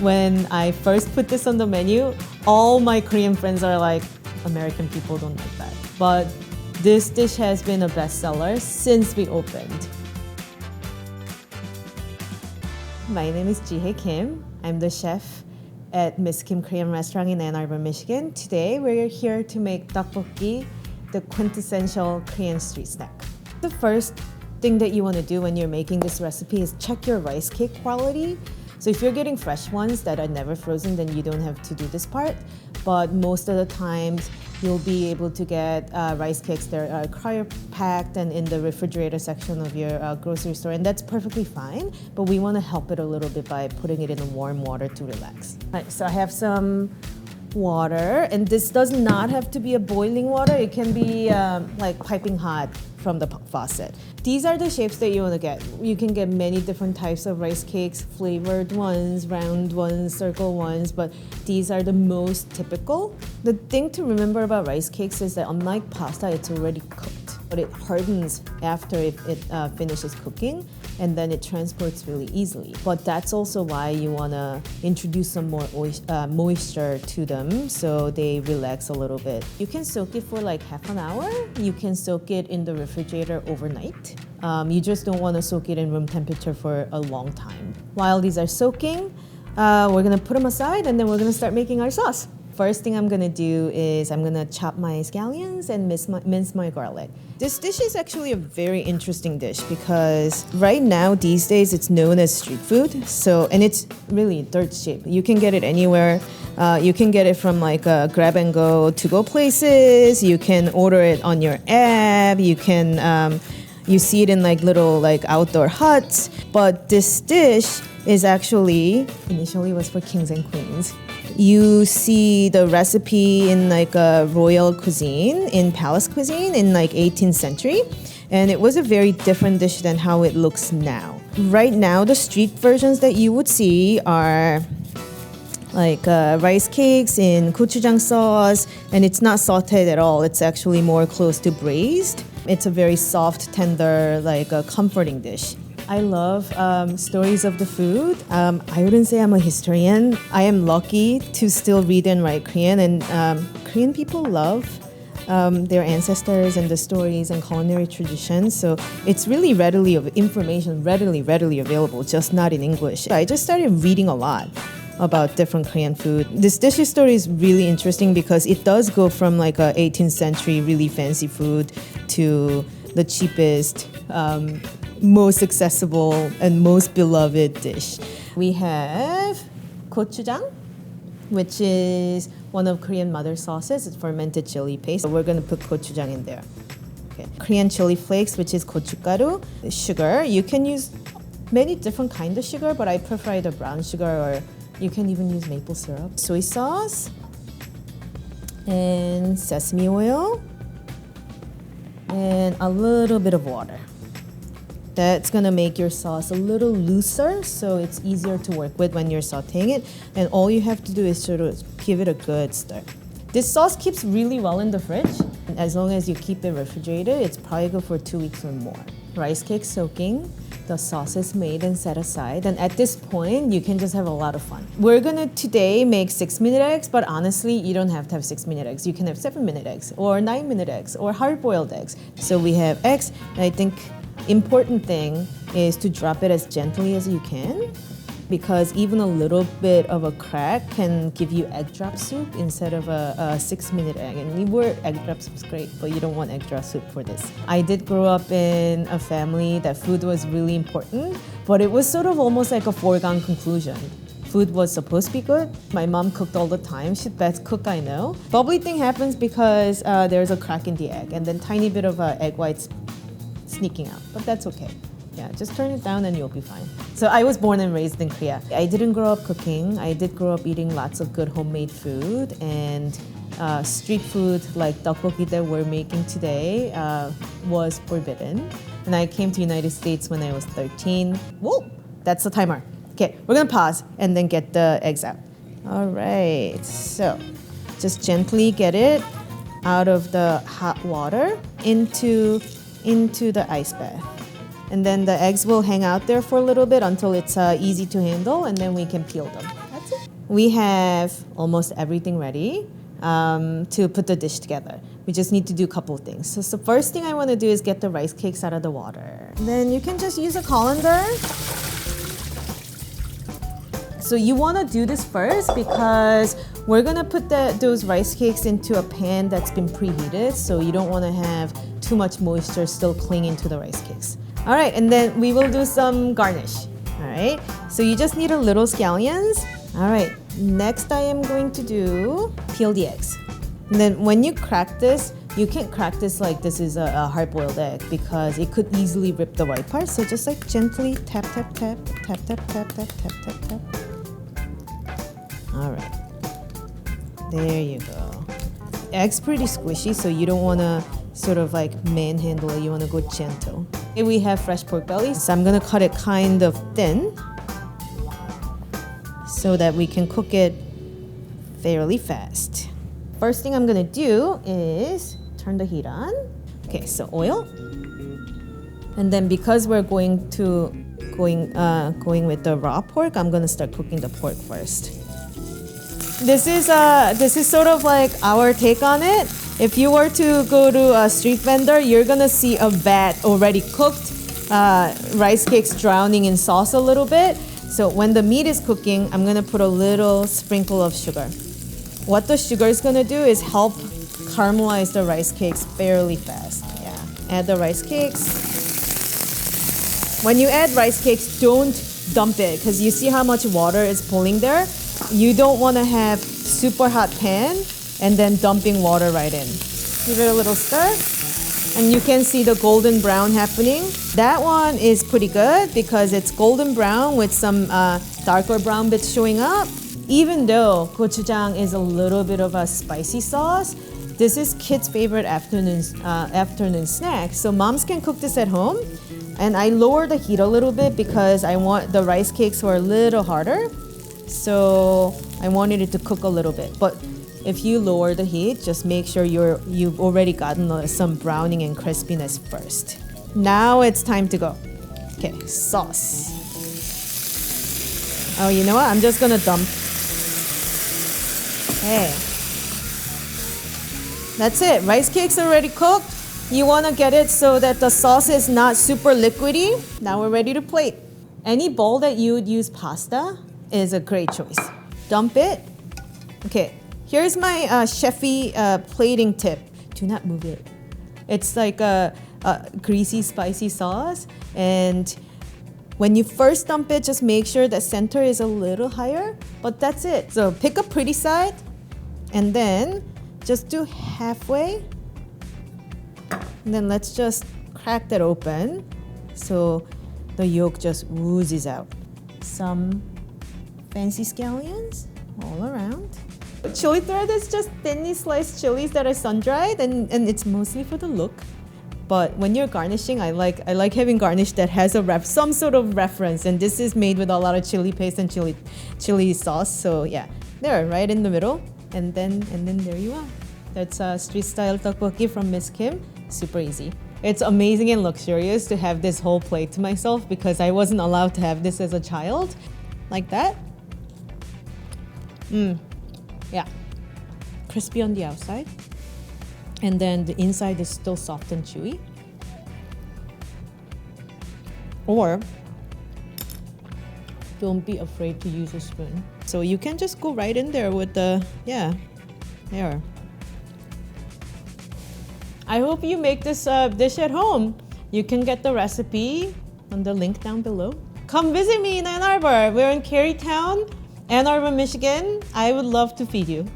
When I first put this on the menu, all my Korean friends are like, American people don't like that. But this dish has been a bestseller since we opened. My name is Ji Hye Kim. I'm the chef at Miss Kim Korean Restaurant in Ann Arbor, Michigan. Today, we're here to make tteokbokki, the quintessential Korean street snack. The first thing that you want to do when you're making this recipe is check your rice cake quality. So if you're getting fresh ones that are never frozen, then you don't have to do this part. But most of the times, you'll be able to get rice cakes that are cryo-packed and in the refrigerator section of your grocery store, and that's perfectly fine. But we want to help it a little bit by putting it in the warm water to relax. All right, so I have some water, and this does not have to be a boiling water. It can be like piping hot from the faucet. These are the shapes that you want to get. You can get many different types of rice cakes, flavored ones, round ones, circle ones, but these are the most typical. The thing to remember about rice cakes is that unlike pasta, it's already cooked, but it hardens after it finishes cooking, and then it transports really easily. But that's also why you want to introduce some more moisture to them so they relax a little bit. You can soak it for like half an hour. You can soak it in the refrigerator overnight. You just don't want to soak it in room temperature for a long time. While these are soaking, we're going to put them aside, and then we're going to start making our sauce. First thing I'm gonna do is I'm gonna chop my scallions and mince my garlic. This dish is actually a very interesting dish because right now, these days, it's known as street food. And it's really dirt cheap. You can get it anywhere. You can get it from like grab and go to-go places. You can order it on your app. You can, you see it in like little like outdoor huts. But this dish is actually, initially was for kings and queens. You see the recipe in like a royal cuisine, in palace cuisine in like 18th century. And it was a very different dish than how it looks now. Right now, the street versions that you would see are like rice cakes in gochujang sauce, and it's not sauteed at all. It's actually more close to braised. It's a very soft, tender, like a comforting dish. I love stories of the food. I wouldn't say I'm a historian. I am lucky to still read and write Korean, and Korean people love their ancestors and the stories and culinary traditions. So it's really readily available, just not in English. I just started reading a lot about different Korean food. This dish's story is really interesting because it does go from like a 18th century really fancy food to the cheapest, most accessible and most beloved dish. We have gochujang, which is one of Korean mother sauces. It's fermented chili paste. So we're going to put gochujang in there. Okay. Korean chili flakes, which is gochugaru. Sugar, you can use many different kinds of sugar, but I prefer either brown sugar or you can even use maple syrup. Soy sauce and sesame oil and a little bit of water. That's gonna make your sauce a little looser, so it's easier to work with when you're sauteing it. And all you have to do is sort of give it a good stir. This sauce keeps really well in the fridge. As long as you keep it refrigerated, it's probably good for 2 weeks or more. Rice cake soaking, the sauce is made and set aside. And at this point, you can just have a lot of fun. We're gonna today make 6-minute eggs, but honestly, you don't have to have 6-minute eggs. You can have 7-minute eggs or 9-minute eggs or hard-boiled eggs. So we have eggs, and I think important thing is to drop it as gently as you can, because even a little bit of a crack can give you egg drop soup instead of a 6-minute egg. And egg drop soup is great, but you don't want egg drop soup for this. I did grow up in a family that food was really important, but it was sort of almost like a foregone conclusion. Food was supposed to be good. My mom cooked all the time. She's the best cook I know. Bubbly thing happens because there's a crack in the egg, and then tiny bit of egg whites sneaking out, but that's okay. Yeah, just turn it down and you'll be fine. So I was born and raised in Korea. I didn't grow up cooking. I did grow up eating lots of good homemade food, and street food like tteokbokki that we're making today was forbidden. And I came to the United States when I was 13. Whoa, that's the timer. Okay, we're gonna pause and then get the eggs out. All right, so just gently get it out of the hot water into the ice bath. And then the eggs will hang out there for a little bit until it's easy to handle, and then we can peel them. That's we have almost everything ready to put the dish together. We just need to do a couple of things. So the first thing I want to do is get the rice cakes out of the water. Then you can just use a colander. So you want to do this first because we're going to put those rice cakes into a pan that's been preheated, so you don't want to have too much moisture still clinging to the rice cakes. All right, and then we will do some garnish. All right, so you just need a little scallions. All right, next I am going to peel the eggs. And then when you crack this, you can't crack this like this is a hard-boiled egg because it could easily rip the white part. So just like gently tap, tap, tap, tap, tap, tap, tap, tap, tap, tap. All right, there you go. Egg's pretty squishy, so you don't want to sort of like manhandle it. You want to go gentle. Okay, we have fresh pork belly, so I'm gonna cut it kind of thin so that we can cook it fairly fast. First thing I'm gonna do is turn the heat on. Okay, so oil, and then because we're going with the raw pork, I'm gonna start cooking the pork first. This is sort of like our take on it. If you were to go to a street vendor, you're gonna see a vat already cooked, rice cakes drowning in sauce a little bit. So when the meat is cooking, I'm gonna put a little sprinkle of sugar. What the sugar is gonna do is help caramelize the rice cakes fairly fast. Yeah, add the rice cakes. When you add rice cakes, don't dump it because you see how much water is pulling there. You don't want to have super hot pan and then dumping water right in. Give it a little stir, and you can see the golden brown happening. That one is pretty good because it's golden brown with some darker brown bits showing up. Even though gochujang is a little bit of a spicy sauce, this is kids' favorite afternoon snack. So moms can cook this at home. And I lowered the heat a little bit because I want the rice cakes were a little harder. So I wanted it to cook a little bit. But if you lower the heat, just make sure you've already gotten some browning and crispiness first. Now it's time to go. Okay, sauce. Oh, you know what? I'm just gonna dump. Okay. That's it. Rice cakes are already cooked. You want to get it so that the sauce is not super liquidy. Now we're ready to plate. Any bowl that you would use pasta is a great choice. Dump it. Okay, here's my chefy plating tip. Do not move it. It's like a greasy, spicy sauce. And when you first dump it, just make sure the center is a little higher. But that's it. So pick a pretty side and then just do halfway. And then let's just crack that open so the yolk just oozes out. Some fancy scallions all around. Chili thread is just thinly sliced chilies that are sun-dried, and it's mostly for the look. But when you're garnishing, I like having garnish that has some sort of reference, and this is made with a lot of chili paste and chili sauce. So yeah, there, right in the middle, and then there you are. That's street style tteokbokki from Miss Kim. Super easy. It's amazing and luxurious to have this whole plate to myself because I wasn't allowed to have this as a child. Like that. Yeah. Crispy on the outside. And then the inside is still soft and chewy. Or don't be afraid to use a spoon. So you can just go right in there with the, yeah, there. I hope you make this dish at home. You can get the recipe on the link down below. Come visit me in Ann Arbor. We're in Carytown, Ann Arbor, Michigan. I would love to feed you.